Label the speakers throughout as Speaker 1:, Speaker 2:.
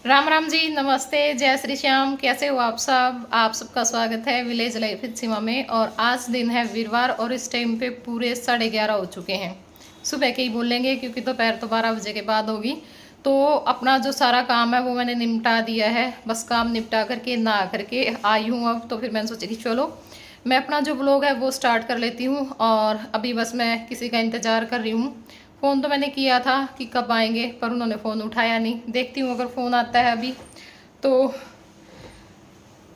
Speaker 1: राम राम जी, नमस्ते, जय श्री श्याम। कैसे हो आप सब? आप सबका स्वागत है विलेज लाइफ विद सीमा में। और आज दिन है वीरवार और इस टाइम पे पूरे 11:30 हो चुके हैं। सुबह के ही बोलेंगे क्योंकि दोपहर तो 12 बजे के बाद होगी। तो अपना जो सारा काम है वो मैंने निपटा दिया है। बस काम निपटा करके नहा करके आई हूँ अब। तो फिर मैंने सोचा कि चलो मैं अपना जो व्लॉग है वो स्टार्ट कर लेती हूँ। और अभी बस मैं किसी का इंतज़ार कर रही हूँ। फ़ोन तो मैंने किया था कि कब आएंगे, पर उन्होंने फ़ोन उठाया नहीं। देखती हूँ अगर फ़ोन आता है अभी तो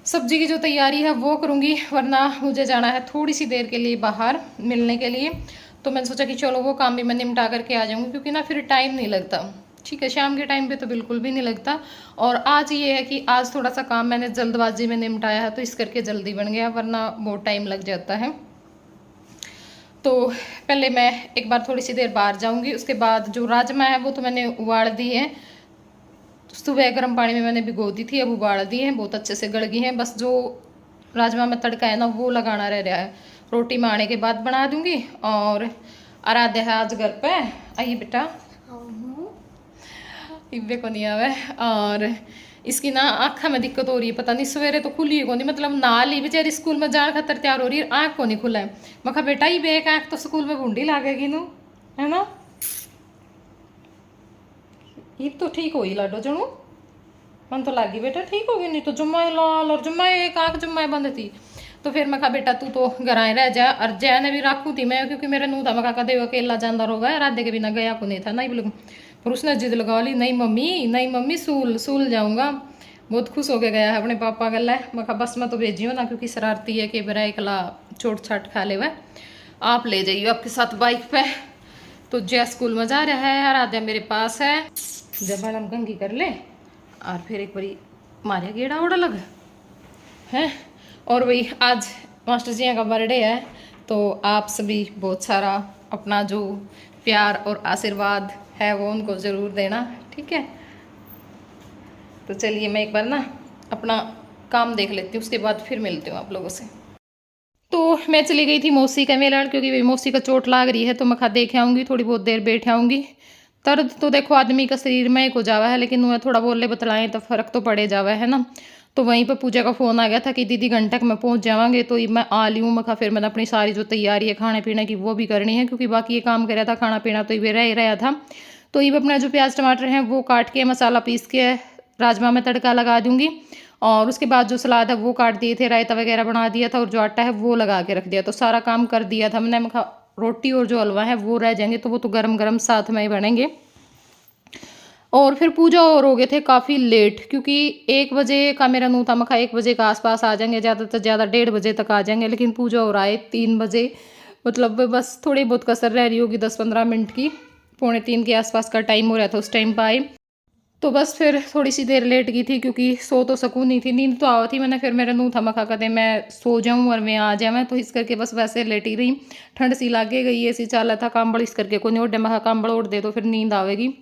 Speaker 1: सब्जी की जो तैयारी है वो करूँगी, वरना मुझे जाना है थोड़ी सी देर के लिए बाहर मिलने के लिए। तो मैंने सोचा कि चलो वो काम भी मैं निपटा करके आ जाऊँगी, क्योंकि ना फिर टाइम नहीं लगता। ठीक है, शाम के टाइम पे तो बिल्कुल भी नहीं लगता। और आज ये है कि आज थोड़ा सा काम मैंने जल्दबाजी में निपटाया है, तो इस करके जल्दी बन गया, वरना बहुत टाइम लग जाता है। तो पहले मैं एक बार थोड़ी सी देर बाहर जाऊंगी। उसके बाद जो राजमा है वो तो मैंने उबाल दी है। सुबह गर्म पानी में मैंने भिगो दी थी, अब उबाल दी है, बहुत अच्छे से गल गई हैं। बस जो राजमा में तड़का है ना वो लगाना रह रहा है। रोटी में आने के बाद बना दूंगी। और आराध्या है आज घर पे। आइए बेटा। इब्बे को नहीं आवे। और इसकी ना आँखा में दिक्कत हो रही है, पता नहीं सवेरे तो खुली है को नहीं, मतलब ना ली बेचारी स्कूल में जाने खातर तैयार हो रही है, आँख को नहीं खुला है। मैं कहा बेटा ये बेक आँख तो स्कूल में भूंडी लागेगी नू, है ना। ये तो ठीक हो ही लाडो जनू, मन तो लागी बेटा ठीक होगी, नहीं तो जुम्मा लाल और जुम्मा एक आँख जुम्मा बंद थी। तो फिर मैं कहा बेटा तू तो घर आए रह जा। और जय ने भी राखू थी मैं, क्योंकि मेरे नूह था। मैं कहा कदे अकेला जानदार होगा, राधे के बिना गया को नहीं था नहीं बिल्कुल। पर उसने जिद लगा ली, नहीं मम्मी नहीं मम्मी, सूल सूल जाऊंगा। बहुत खुश होके गया है अपने पापा गला। मैं कहा बस मैं तो भेजी हूँ ना, क्योंकि शरारती है कि बेरा एकला चोट छाट खा ले। वह आप ले जाइए आपके साथ बाइक पे। तो जय स्कूल में जा रहा है, आराध्या मेरे पास है। जब हम कंघी कर ले और फिर एक बारी मारे गेड़ा उड़ा लग है। और वही आज मास्टर जी का बर्थडे है, तो आप सभी बहुत सारा अपना जो प्यार और आशीर्वाद है वो उनको ज़रूर देना, ठीक है। तो चलिए मैं एक बार ना अपना काम देख लेती हूँ, उसके बाद फिर मिलती हूँ आप लोगों से। तो मैं चली गई थी मौसी का मेला, क्योंकि भाई मौसी का चोट लाग रही है, तो मैं खा देख आऊँगी, थोड़ी बहुत देर बैठ आऊँगी। दर्द तो देखो आदमी का शरीर में एक हो जावा है, लेकिन वह थोड़ा बोले बतलाएं तो फ़र्क तो पड़े जावा है ना। तो वहीं पर पूजा का फ़ोन आ गया था कि दीदी घंटे मैं पहुंच जावांगे। तो मैं आ ली हूँ। मैं फिर मैंने अपनी सारी जो तैयारी है खाने पीने की वो भी करनी है, क्योंकि बाकी ये काम कर रहा था, खाना पीना तो ये रह ही रहा था। तो ये अपना जो प्याज टमाटर हैं वो काट के मसाला पीस के राजमा में तड़का लगा दूँगी। और उसके बाद जो सलाद है वो काट दिए थे, रायता वगैरह बना दिया था, और जो आटा है वो लगा के रख दिया। तो सारा काम कर दिया था मैंने। रोटी और जो हलवा है वो रह जाएंगे, तो वो तो गरम गरम साथ में ही बनेंगे। और फिर पूजा और हो गए थे काफ़ी लेट, क्योंकि 1 बजे का मेरा नूह था। मखा 1 बजे के आसपास आ जाएंगे, ज़्यादा से ज़्यादा 1:30 बजे तक आ जाएंगे, लेकिन पूजा हो रहा है 3 बजे। मतलब बस थोड़ी बहुत कसर रह रही होगी 10-15 मिनट की। 2:45 के आसपास का टाइम हो रहा था उस टाइम पर आए। तो बस फिर थोड़ी सी देर लेट गई थी, क्योंकि सो तो सकून नहीं थी, नींद तो आ थी मैंने। फिर मेरा नूह था, मखा कहते मैं सो जाऊँ और मैं आ जाऊँ, तो इस करके बस वैसे लेट ही रही। ठंड सी लागे गई, ऐसी चाल था कांबड़ इस करके को नहीं ओढ़े। मखा कांबड़ ओढ़ दे तो फिर नींद आवेगी।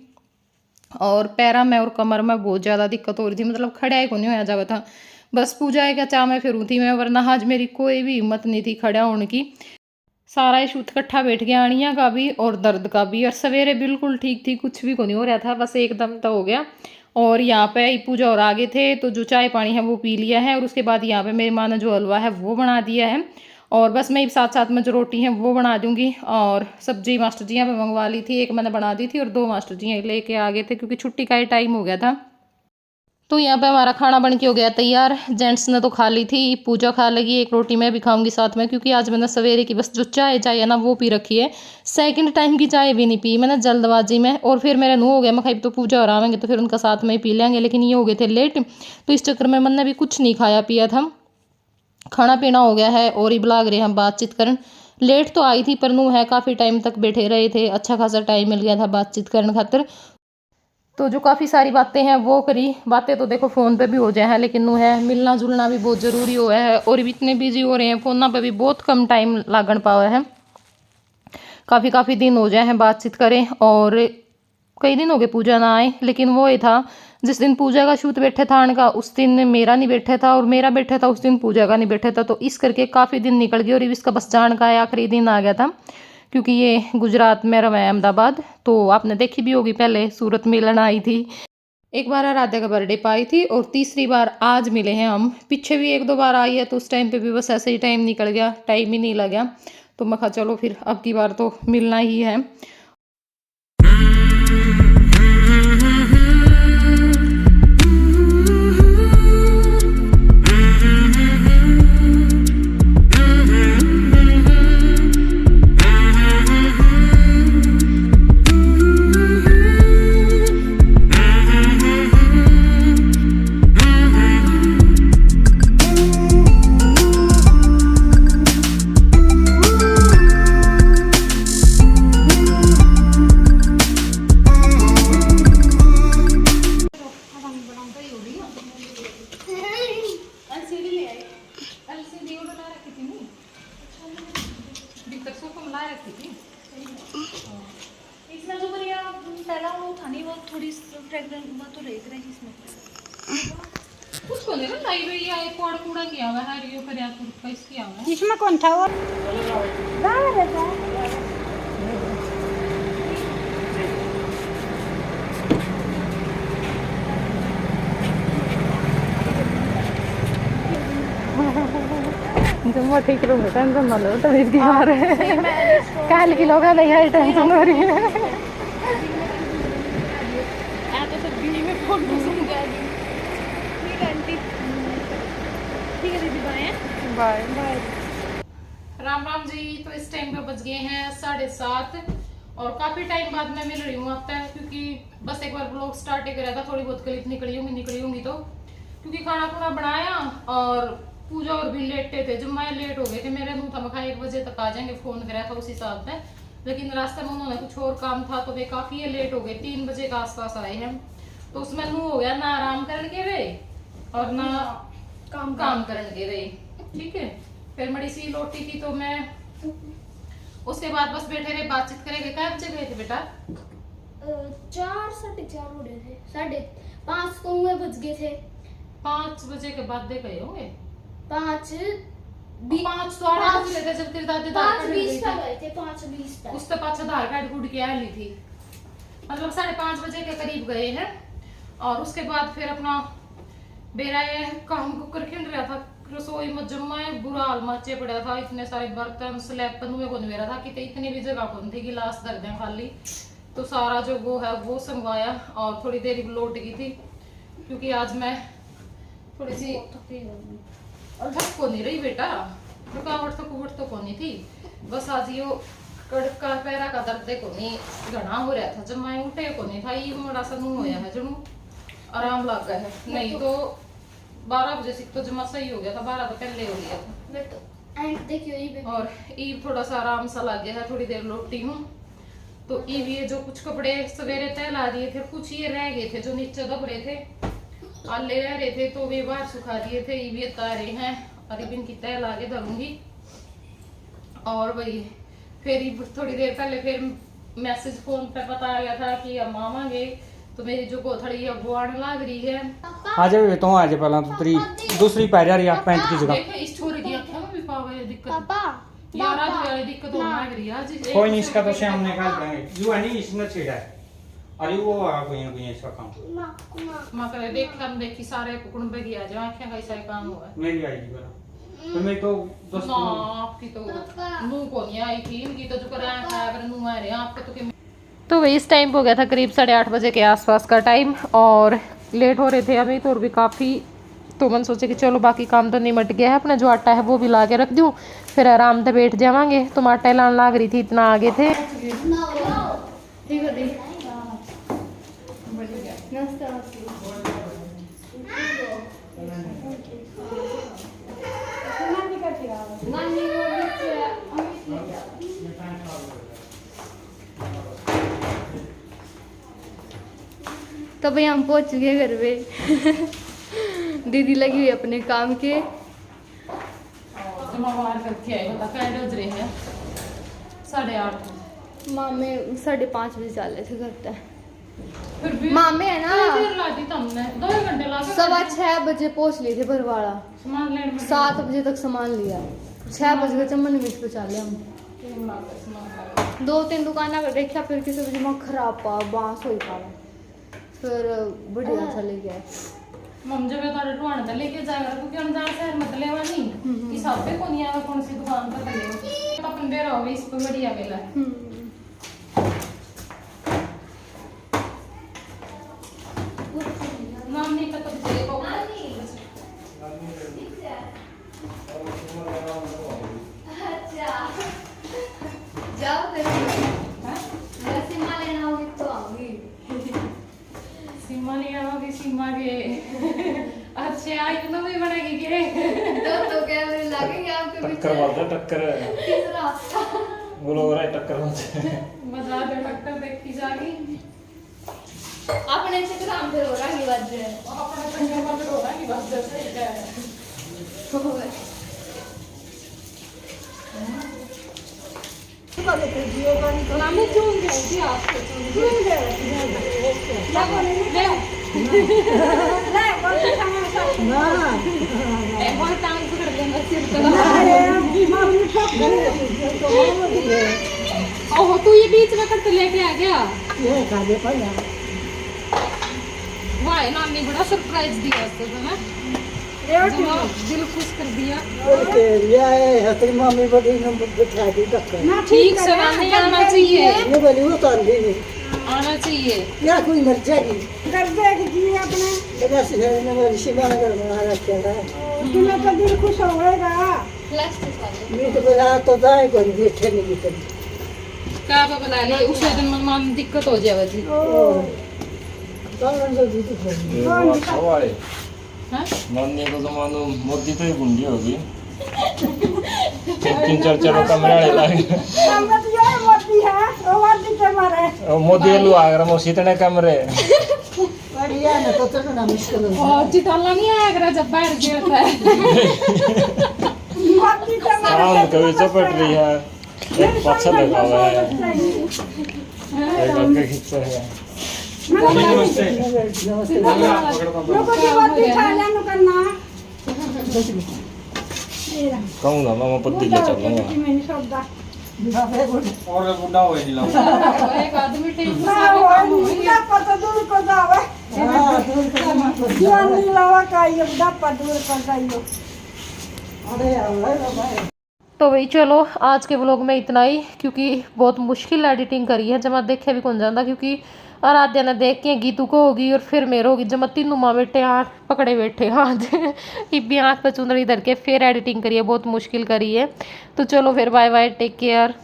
Speaker 1: और पैरा में और कमर में बहुत ज़्यादा दिक्कत हो रही थी, मतलब खड़ा ही को नहीं होया जावा था। बस पूजा है क्या चाह मैं फिर थी मैं, वरना आज मेरी कोई भी हिम्मत नहीं थी खड़ा होने की। सारा इशू इकट्ठा बैठ गया, अणिया का भी और दर्द का भी। और सवेरे बिल्कुल ठीक थी, कुछ भी को नहीं हो रहा था, बस एकदम तो हो गया। और यहाँ पे पूजा और आगे थे, तो जो चाय पानी है वो पी लिया है। और उसके बाद यहाँ पे मेरी माँ ने जो हलवा है वो बना दिया है। और बस मैं साथ साथ में जो रोटी है वो बना दूंगी। और सब्जी मास्टर जी यहाँ पे मंगवा ली थी, एक मैंने बना दी थी और 2 मास्टर जी लेके आ गए थे, क्योंकि छुट्टी का ही टाइम हो गया था। तो यहाँ पे हमारा खाना बन के हो गया तैयार। जेंट्स ने तो खा ली थी, पूजा खा लेगी, एक रोटी मैं भी खाऊंगी साथ में, क्योंकि आज मैंने सवेरे की बस जो चाय चाय है ना वो पी रखी है। सेकंड टाइम की चाय भी नहीं पी मैंने जल्दबाजी में। और फिर मेरे नुह हो गया, मैं खाई तो पूजा और आवेंगे तो फिर उनका साथ में ही पी लेंगे, लेकिन ये हो गए थे लेट, तो इस चक्कर में मैंने भी कुछ नहीं खाया पिया था। खाना पीना हो गया है और ही बुलाग रहे हम बातचीत करन। लेट तो आई थी पर नू है काफ़ी टाइम तक बैठे रहे थे, अच्छा खासा टाइम मिल गया था बातचीत करने खातिर। तो जो काफ़ी सारी बातें हैं वो करी। बातें तो देखो फ़ोन पे भी हो जाए हैं, लेकिन नू है मिलना जुलना भी बहुत ज़रूरी हुआ है। और भी इतने बिजी हो रहे हैं फ़ोन पे भी बहुत कम टाइम लागण पावा है। काफ़ी दिन हो जाए हैं बातचीत करें। और कई दिन हो गए पूजा ना आए, लेकिन वो ये था जिस दिन पूजा का शूट बैठे था आने का उस दिन मेरा नहीं बैठा था, और मेरा बैठा था उस दिन पूजा का नहीं बैठा था। तो इस करके काफ़ी दिन निकल गए। और इसका बस जान का आखिरी दिन आ गया था, क्योंकि ये गुजरात में रहा है अहमदाबाद। तो आपने देखी भी होगी, पहले सूरत मिलन आई थी। एक बार आराध्या का बर्थडे पे आई थी और तीसरी बार आज मिले हैं हम। पीछे भी 1-2 बार आई है तो उस टाइम पे भी बस ऐसे ही टाइम निकल गया, टाइम ही नहीं लगा। तो मैं कहा चलो फिर अब की बार तो मिलना ही है।
Speaker 2: इसमें जो बढ़िया पहला वो था नहीं, वो थोड़ी फ्रेगरेंट वो तो रही थी इसमें
Speaker 1: कुछ को नहीं ना लाई हुई है, एक और कूड़ा किया हुआ है रियो पर या कुछ कैसे किया हुआ है।
Speaker 2: इसमें कौन था वो बाहर है
Speaker 1: जम्मू ठीक रहूँगा, टेंशन ना लो, तबीयत की बात है। काल की लोग नहीं है, टेंशन हो रही है।
Speaker 2: तो सब गिनी में फोन पसंद कर दी। ठीक है आंटी, ठीक है दीदी, bye
Speaker 1: bye bye. Ram Ram ji. तो इस टाइम पे बज गए हैं 7:30 और काफी टाइम बाद मैं मिल रही हूँ आपसे, क्योंकि बस एक बार ब्लॉग स्टार्ट ही करा था, थोड़ी बहुत क्लिप निकली होंगी तो क्योंकि खाना खुना बनाया और पूजा और भी लेटे थे, जब मैं लेट हो गए थे। मेरे मुंह था मैं 1 बजे तक आ जाएंगे, फोन कराया था उस हिसाब से, लेकिन रास्ते में उन्होंने कुछ और काम था तो वे काफी लेट हो गए, 3 बजे के आसपास आए हैं। तो उसमें मुंह हो गया ना आराम करने के वे और ना काम करने के वे। ठीक है, फिर बड़ी सी लोटी थी तो मैं उसके बाद बस बैठे रहे, बातचीत करेंगे। क्या बजे गए थे बेटा?
Speaker 2: 4 साढ़े 4 हो रहे थे, 5:30 तो हुए बज गए थे।
Speaker 1: 5 बजे के बाद दे गए होंगे।
Speaker 2: 5
Speaker 1: तो 8 बज रहे थे जब तेरी दादी
Speaker 2: 5:20 पे गए थे, 5:20 पे।
Speaker 1: उसके पास आधार कार्ड गुड के आई ली थी, मतलब 5:30 बजे के करीब गए हैं। और उसके बाद फिर अपना बेरा ये काम कुकर खिंड रहा था, रसोई में जमा बुरा हाल मचे पड़ा था, इतने सारे बर्तन स्लैब पर मुझे को मेरा था कि इतनी भी जगह कौन थी, गिलास धर दें खाली। तो सारा जो वो है वो संगवाया और थोड़ी देर लौट गई थी, क्योंकि आज मैं थोड़ी सी और थक को नहीं रही बेटा, रुकावट तो को नहीं थी, बस आज यो कड़क का पैरा का दर्द को नहीं घना हो रहा था, जब मैं उठे को नहीं था, ये बड़ा सा मुंह होया है जरूर आराम लग गया है। नहीं तो 12 बजे से तो जमा सही हो गया था, 12 तो पहले हो गया था।
Speaker 2: मैं तो एंड देखियो
Speaker 1: और ईव थोड़ा सा आराम सा लग गया है, थोड़ी देर लौटी हूँ। तो ईव ये जो कुछ कपड़े सवेरे तय ला दिए थे, कुछ ये रह गए थे जो नीचे दब रहे थे, आले रह रहे थे तो वे बाहर सुखा दिए थे, ईव ये तारे हैं और इबिन की तय ला के धरूंगी। और वही फिर थोड़ी देर पहले फिर मैसेज फोन पे पता आ गया था कि हम आवांगे, तो मेरी जो कोथड़ी है वो आने लग रही है।
Speaker 3: आज तो आज पहला तो तेरी दूसरी पै जा रही है पैंट की जगह।
Speaker 1: देख इस छोरे की आंखों में भी पावे दिक्कत
Speaker 2: पापा
Speaker 1: यार, आज वाली दिक्कत होने लग रही है आज।
Speaker 3: कोई नहीं, इसका तो शाम निकाल देंगे। यू है नहीं, इसने छेड़ा है, अरे वो आ कोई इसका काम
Speaker 1: मां करे देख हम देखी सारे कुकुड़ पे गया जो आंखें कैसा काम हुआ है।
Speaker 3: मेरी आईडी पर तो मैं तो दोस्त
Speaker 1: ना आपकी तो मुंह को नहीं आई थी, इनकी तो जो कराया खाया कर मुंह आ रहे हैं आपके तो। तो वही इस टाइम हो गया था करीब 8:30 बजे के आसपास का टाइम और लेट हो रहे थे अभी तो, और भी काफ़ी। तो मैंने सोचा कि चलो बाकी काम तो निमट गया है, अपना जो आटा है वो भी ला के रख दूँ, फिर आराम से बैठ जावांगे। तुम आटा लाने लाग रही थी, इतना आगे थे।
Speaker 2: तो भाई हम पहुंच चुके हैं घर पे। दीदी लगी हुई अपने काम के।
Speaker 1: करके आए बता क्या बज रहे हैं 8:30।
Speaker 2: मामे 5:30 बजे चल रहे थे घर पे।
Speaker 1: फिर भी
Speaker 2: मामे है ना
Speaker 1: ला दी तुमने 2 घंटे ला के
Speaker 2: 6:15 बजे पहुंच लिए थे भरवाड़ा,
Speaker 1: सामान लेने में
Speaker 2: 7 बजे तक सामान लिया, 6 बजे के चमन मिर्च पे चले हम।
Speaker 1: 3
Speaker 2: 2-3 दुकाना पर देखा, फिर किसी बजे में खराब पा बांस हो पावा, फिर बढ़िया सा लेके आए।
Speaker 1: मम जब तारे टुआण ते लेके जाएगा क्योंकि अनजान शहर मत लेवा नहीं कि साबे को नहीं आवा कौन सी दुकान पर ले तो अपन दे रहो इस पे बढ़िया मिला नाम नहीं पता तो देखो
Speaker 2: जाओ फिर मैं सीमा लेना होगी तो आऊंगी।
Speaker 1: सीमा नहीं आओगी सीमा के अच्छा आई ना भी बनेगी के
Speaker 2: तो कैमरे लगेंगे आपके
Speaker 4: टक्कर
Speaker 2: पीछे।
Speaker 4: मारता टक्कर
Speaker 2: किस रास्ता
Speaker 4: वो लोग रहा टक्कर मारते
Speaker 1: मजा दे टक्कर देखी जागी
Speaker 2: अपने इंस्टाग्राम पे हो रहा है बात है।
Speaker 1: अपने पंजाब में रोना की बात जैसे है
Speaker 2: मैं चूम जाएगी आपको चूम
Speaker 1: बहुत टांग पकड़ लेंगे सिर पे ओहो तू ये बीच में कट लेके आ गया वाह नानी बड़ा सरप्राइज दिया उसको तो ना दिल खुश कर दिया
Speaker 5: मम्मी बड़ी नंबर बिठा दी टक्कर
Speaker 1: ठीक से नहीं आना चाहिए
Speaker 5: ये बोली वो तो आंधी नहीं
Speaker 1: आना चाहिए
Speaker 5: क्या कोई मर जाएगी कर देगी जी अपने बस ने बोली शिवा नगर बना रखा है तुम्हें तो दिल खुश होएगा मैं तो बोला तो जाए कोई बैठे नहीं कभी
Speaker 1: क्या बुला ले उस दिन मन दिक्कत हो जाए जी
Speaker 5: कौन जो दी तो
Speaker 4: सवाल
Speaker 1: हाँ
Speaker 4: नानी को जमानो मोदी तो ही गुंडी होगी तीन चार चार कमरे वाले लागे
Speaker 5: हमने तो ये मोदी है वो मोदी के मारे
Speaker 4: और मोदी लोग आ गए मोसी तने कमरे
Speaker 5: बढ़िया ना तो ना मुश्किल है
Speaker 1: और जिताला नहीं आया अगर जब बैठ गया था
Speaker 5: मोदी के
Speaker 4: शाम कभी चपट रही है एक पत्थर लगा हुआ है एक आगे खींच रहा है
Speaker 3: नमस्ते
Speaker 5: लोगों की बात दिखा लेना करना
Speaker 4: कहूँगा मैं पत्ती ले चलूँगा
Speaker 5: मैंने शब्द
Speaker 3: और बुढ़ा हो नहीं लगा
Speaker 1: एक आदमी ठीक से
Speaker 5: ना वो नहीं पता दूर को जावे हां दूर को मत जान नहीं लावा का ये डप्पा दूर कर जाइयो अरे भाई
Speaker 1: तो वही चलो आज के व्लॉग में इतना ही क्योंकि बहुत मुश्किल एडिटिंग करी है जब देखे भी कौन जाता क्योंकि आराध्या ने देख के गीतू को होगी और फिर मेरे होगी जब तीनों माँ बेटे आँख पकड़े बैठे हाथ भी आँख पर चुंदड़ी धर के फिर एडिटिंग करी है बहुत मुश्किल करी है तो चलो फिर बाय बाय टेक केयर।